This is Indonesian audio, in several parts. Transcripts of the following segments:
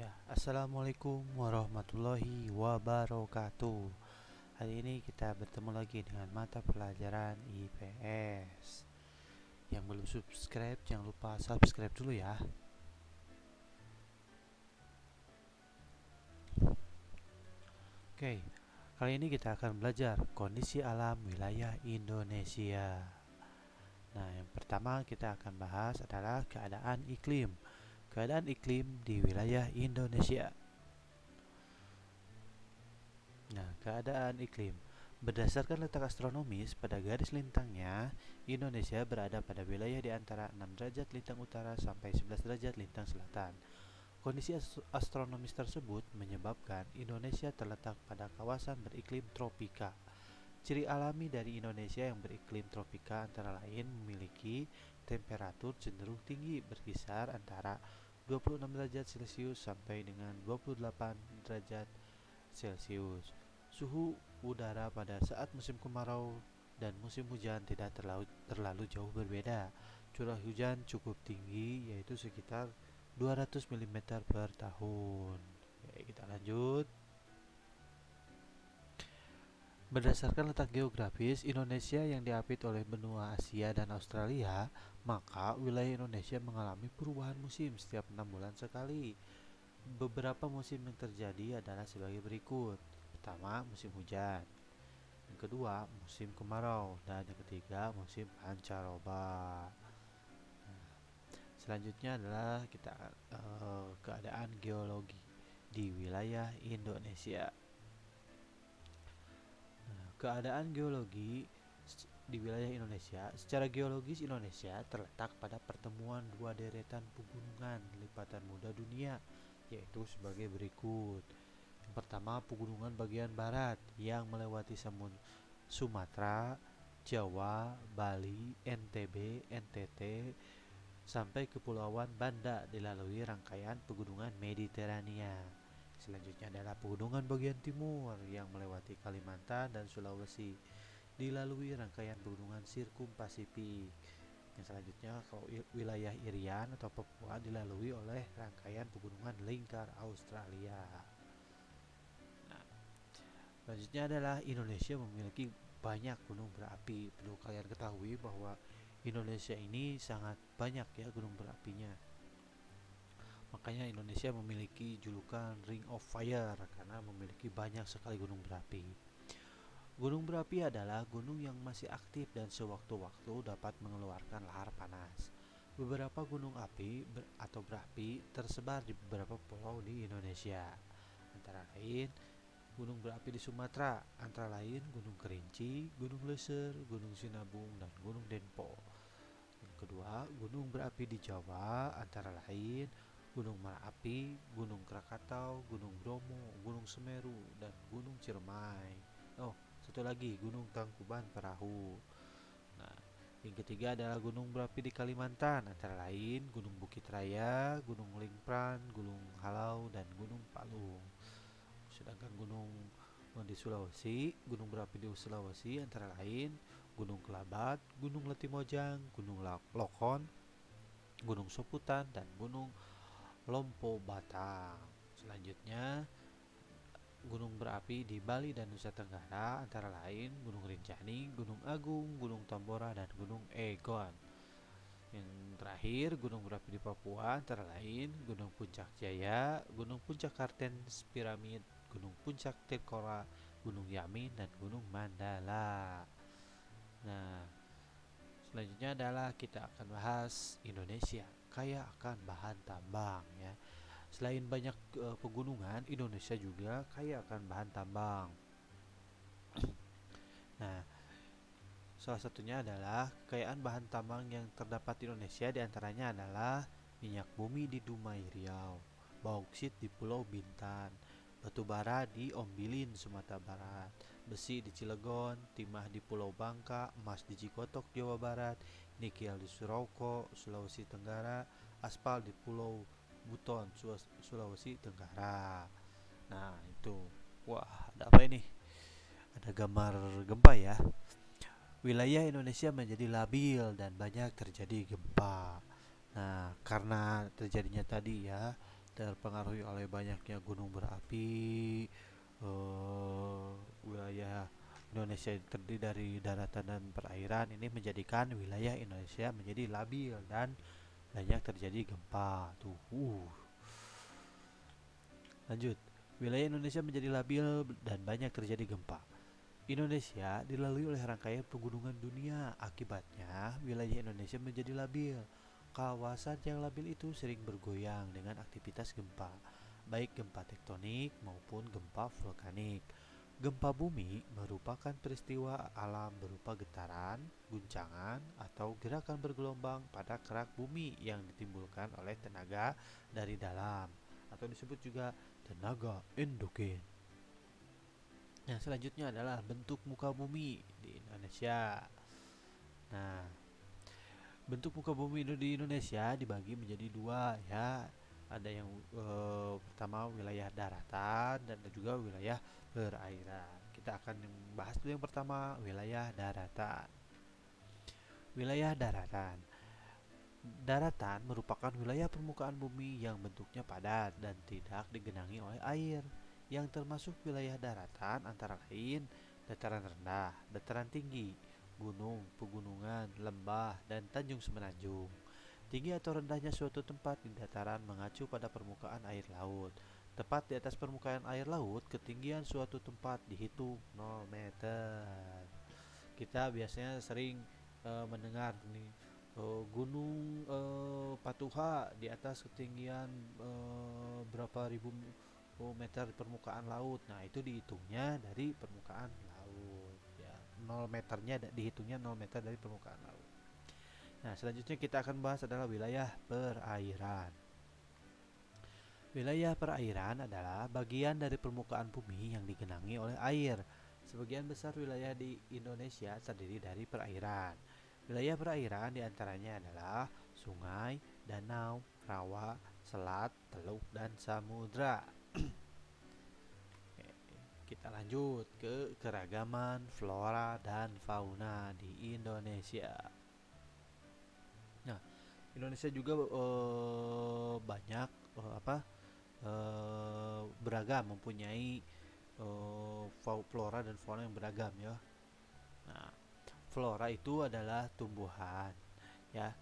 Ya, assalamualaikum warahmatullahi wabarakatuh. Hari ini kita bertemu lagi dengan mata pelajaran IPS. Yang belum subscribe, jangan lupa subscribe dulu ya. Oke, kali ini kita akan belajar kondisi alam wilayah Indonesia. Nah, yang pertama kita akan bahas adalah keadaan iklim. Keadaan iklim di wilayah Indonesia. Nah, keadaan iklim. Berdasarkan letak astronomis pada garis lintangnya, Indonesia berada pada wilayah di antara 6 derajat lintang utara sampai 11 derajat lintang selatan. Kondisi astronomis tersebut menyebabkan Indonesia terletak pada kawasan beriklim tropika. Ciri alami dari Indonesia yang beriklim tropika antara lain memiliki temperatur cenderung tinggi berkisar antara 26 derajat Celcius sampai dengan 28 derajat Celcius. Suhu udara pada saat musim kemarau dan musim hujan tidak terlalu jauh berbeda. Curah hujan cukup tinggi yaitu sekitar 200 mm per tahun. Oke, kita lanjut. Berdasarkan letak geografis Indonesia yang diapit oleh benua Asia dan Australia, maka wilayah Indonesia mengalami perubahan musim setiap 6 bulan sekali. Beberapa musim yang terjadi adalah sebagai berikut. Pertama, musim hujan. Yang kedua, musim kemarau. Dan yang ketiga, musim pancaroba. Nah, selanjutnya adalah kita keadaan geologi di wilayah Indonesia. Nah, keadaan geologi di wilayah Indonesia, secara geologis Indonesia terletak pada pertemuan dua deretan pegunungan lipatan muda dunia, yaitu sebagai berikut. Yang pertama, pegunungan bagian barat yang melewati Sumatera, Jawa, Bali, NTB, NTT, sampai Kepulauan Banda dilalui rangkaian pegunungan Mediterania. Selanjutnya adalah pegunungan bagian timur yang melewati Kalimantan dan Sulawesi, dilalui rangkaian pegunungan Sirkum Pasifik. Yang selanjutnya wilayah Irian atau Papua dilalui oleh rangkaian pegunungan lingkar Australia. Nah, selanjutnya adalah Indonesia memiliki banyak gunung berapi. Perlu kalian ketahui bahwa Indonesia ini sangat banyak ya gunung berapinya. Makanya Indonesia memiliki julukan Ring of Fire karena memiliki banyak sekali gunung berapi. Gunung berapi adalah gunung yang masih aktif dan sewaktu-waktu dapat mengeluarkan lahar panas. Beberapa gunung api atau berapi tersebar di beberapa pulau di Indonesia. Antara lain gunung berapi di Sumatera, antara lain Gunung Kerinci, Gunung Leser, Gunung Sinabung, dan Gunung Denpo. Yang kedua, gunung berapi di Jawa, antara lain Gunung Merapi, Gunung Krakatau, Gunung Bromo, Gunung Semeru, dan Gunung Ciremai. Oh, satu lagi, Gunung Tangkuban Perahu. Nah, yang ketiga adalah gunung berapi di Kalimantan, antara lain Gunung Bukit Raya, Gunung Lingpran, Gunung Halau, dan Gunung Palung. Sedangkan gunung di Sulawesi, gunung berapi di Sulawesi antara lain Gunung Kelabat, Gunung Letimojang, Gunung Lokon, Gunung Soputan, dan Gunung Lompo Batang. Selanjutnya, gunung berapi di Bali dan Nusa Tenggara antara lain Gunung Rinjani, Gunung Agung, Gunung Tambora, dan Gunung Egon. Yang terakhir, gunung berapi di Papua antara lain Gunung Puncak Jaya, Gunung Puncak Kartens Piramid, Gunung Puncak Tirkora, Gunung Yamin, dan Gunung Mandala. Nah, selanjutnya adalah kita akan bahas Indonesia kaya akan bahan tambang ya. Selain banyak pegunungan, Indonesia juga kaya akan bahan tambang. Nah, salah satunya adalah kekayaan bahan tambang yang terdapat di Indonesia diantaranya adalah minyak bumi di Dumai Riau, bauksit di Pulau Bintan, batu bara di Ombilin Sumatera Barat, besi di Cilegon, timah di Pulau Bangka, emas di Cikotok Jawa Barat, nikel di Surauko Sulawesi Tenggara, aspal di Pulau Buton Sulawesi Tenggara. Nah itu, wah ada apa ini? Ada gambar gempa ya. Wilayah Indonesia menjadi labil dan banyak terjadi gempa. Nah, karena terjadinya tadi ya, terpengaruhi oleh banyaknya gunung berapi. Wilayah Indonesia terdiri dari daratan dan perairan. Ini menjadikan wilayah Indonesia menjadi labil dan banyak terjadi gempa. Lanjut. Wilayah Indonesia menjadi labil dan banyak terjadi gempa. Indonesia dilalui oleh rangkaian pegunungan dunia. Akibatnya, wilayah Indonesia menjadi labil. Kawasan yang labil itu sering bergoyang dengan aktivitas gempa, baik gempa tektonik maupun gempa vulkanik. Gempa bumi merupakan peristiwa alam berupa getaran, guncangan, atau gerakan bergelombang pada kerak bumi yang ditimbulkan oleh tenaga dari dalam, atau disebut juga tenaga endogen. Nah, selanjutnya adalah bentuk muka bumi di Indonesia. Nah, bentuk muka bumi di Indonesia dibagi menjadi dua ya. Ada yang pertama wilayah daratan dan juga wilayah perairan. Kita akan bahas dulu yang pertama, wilayah daratan. Wilayah daratan. Daratan merupakan wilayah permukaan bumi yang bentuknya padat dan tidak digenangi oleh air. Yang termasuk wilayah daratan antara lain dataran rendah, dataran tinggi, gunung, pegunungan, lembah, dan tanjung semenanjung. Tinggi atau rendahnya suatu tempat di dataran mengacu pada permukaan air laut. Tepat di atas permukaan air laut, ketinggian suatu tempat dihitung 0 meter. Kita biasanya sering mendengar nih gunung Patuha di atas ketinggian berapa ribu meter permukaan laut. Nah, itu dihitungnya dari permukaan laut ya. 0 meternya dihitungnya 0 meter dari permukaan laut. Nah, selanjutnya kita akan bahas adalah wilayah perairan. Wilayah perairan adalah bagian dari permukaan bumi yang digenangi oleh air. Sebagian besar wilayah di Indonesia terdiri dari perairan. Wilayah perairan diantaranya adalah sungai, danau, rawa, selat, teluk, dan samudra. Kita lanjut ke keragaman flora dan fauna di Indonesia. Nah, Indonesia juga banyak beragam, mempunyai flora dan fauna yang beragam ya. Nah, flora itu adalah tumbuhan ya.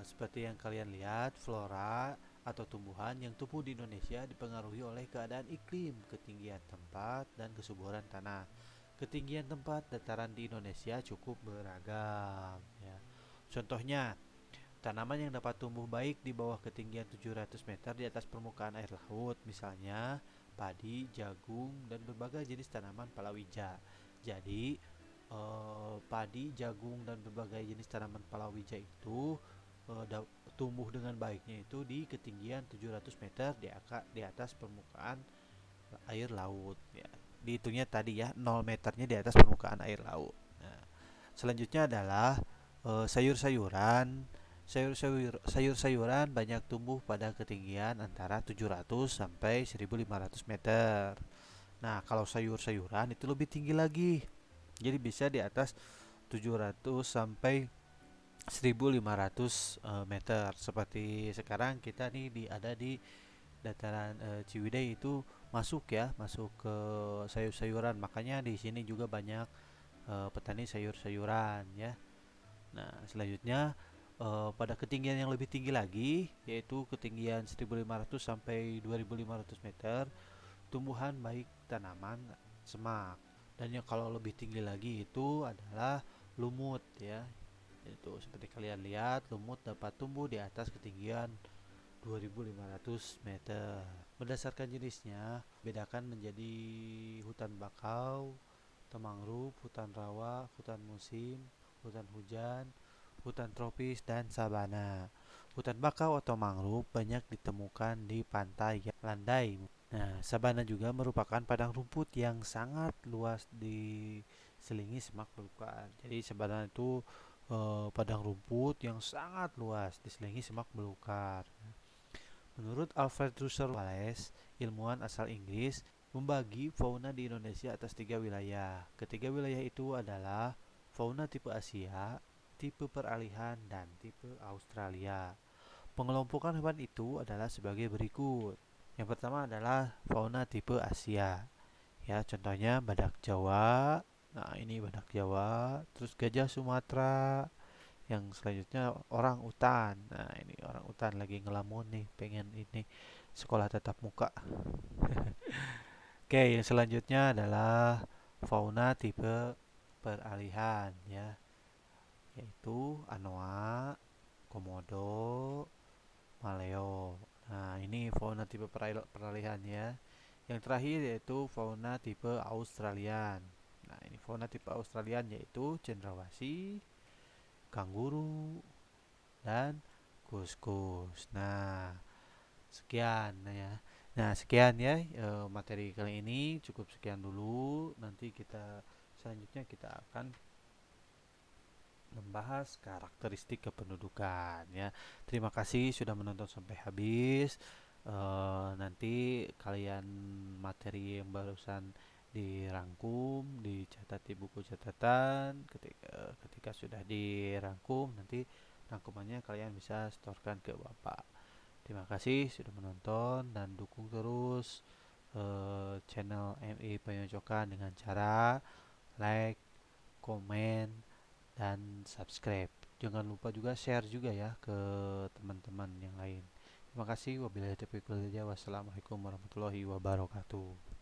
Seperti yang kalian lihat, flora atau tumbuhan yang tumbuh di Indonesia dipengaruhi oleh keadaan iklim, ketinggian tempat, dan kesuburan tanah. Ketinggian tempat dataran di Indonesia cukup beragam ya. Contohnya, tanaman yang dapat tumbuh baik di bawah ketinggian 700 meter di atas permukaan air laut, misalnya padi, jagung, dan berbagai jenis tanaman palawija. Jadi, padi, jagung, dan berbagai jenis tanaman palawija itu tumbuh dengan baiknya itu di ketinggian 700 meter di atas permukaan air laut ya. Dihitungnya tadi ya, 0 meternya di atas permukaan air laut. Nah, selanjutnya adalah sayur-sayuran. Sayur-sayuran banyak tumbuh pada ketinggian antara 700 sampai 1500 meter. Nah, kalau sayur-sayuran itu lebih tinggi lagi. Jadi bisa di atas 700 sampai 1500 meter. Seperti sekarang kita nih ada di dataran Ciwidey itu masuk ya, masuk ke sayur-sayuran. Makanya di sini juga banyak petani sayur-sayuran ya. Nah, selanjutnya pada ketinggian yang lebih tinggi lagi, yaitu ketinggian 1500 sampai 2500 meter, tumbuhan baik tanaman semak. Dan yang kalau lebih tinggi lagi itu adalah lumut ya. Itu seperti kalian lihat, lumut dapat tumbuh di atas ketinggian 2500 meter. Berdasarkan jenisnya, bedakan menjadi hutan bakau, hutan mangrove, hutan rawa, hutan musim, hutan hujan, hutan tropis, dan sabana. Hutan bakau atau mangrove banyak ditemukan di pantai yang landai. Nah, sabana juga merupakan padang rumput yang sangat luas diselingi semak belukar. Jadi sabana itu padang rumput yang sangat luas diselingi semak belukar. Menurut Alfred Russel Wallace, ilmuwan asal Inggris, membagi fauna di Indonesia atas 3 wilayah. Ketiga wilayah itu adalah fauna tipe Asia, tipe peralihan, dan tipe Australia. Pengelompokan hewan itu adalah sebagai berikut. Yang pertama adalah fauna tipe Asia. Ya, contohnya badak Jawa. Nah, ini badak Jawa, terus gajah Sumatera. Yang selanjutnya orang utan. Nah, ini orang utan lagi ngelamun nih, pengen ini sekolah tatap muka. Oke, yang selanjutnya adalah fauna tipe peralihan ya, yaitu anoa, komodo, maleo. Nah, ini fauna tipe peralihan ya. Yang terakhir yaitu fauna tipe Australian. Nah, ini fauna tipe Australian yaitu cendrawasih, kanguru, dan kuskus. Nah, sekian ya. Nah, sekian ya materi kali ini, cukup sekian dulu. Nanti kita selanjutnya kita akan membahas karakteristik kependudukan ya. Terima kasih sudah menonton sampai habis. Nanti kalian materi yang barusan dirangkum, dicatat di buku catatan. Ketika sudah dirangkum, nanti rangkumannya kalian bisa setorkan ke Bapak. Terima kasih sudah menonton dan dukung terus channel MI Penyocokan dengan cara like, komen, dan subscribe. Jangan lupa juga share juga ya ke teman-teman yang lain. Terima kasih. Wabillahi taufiq wal hidayah. Wassalamualaikum warahmatullahi wabarakatuh.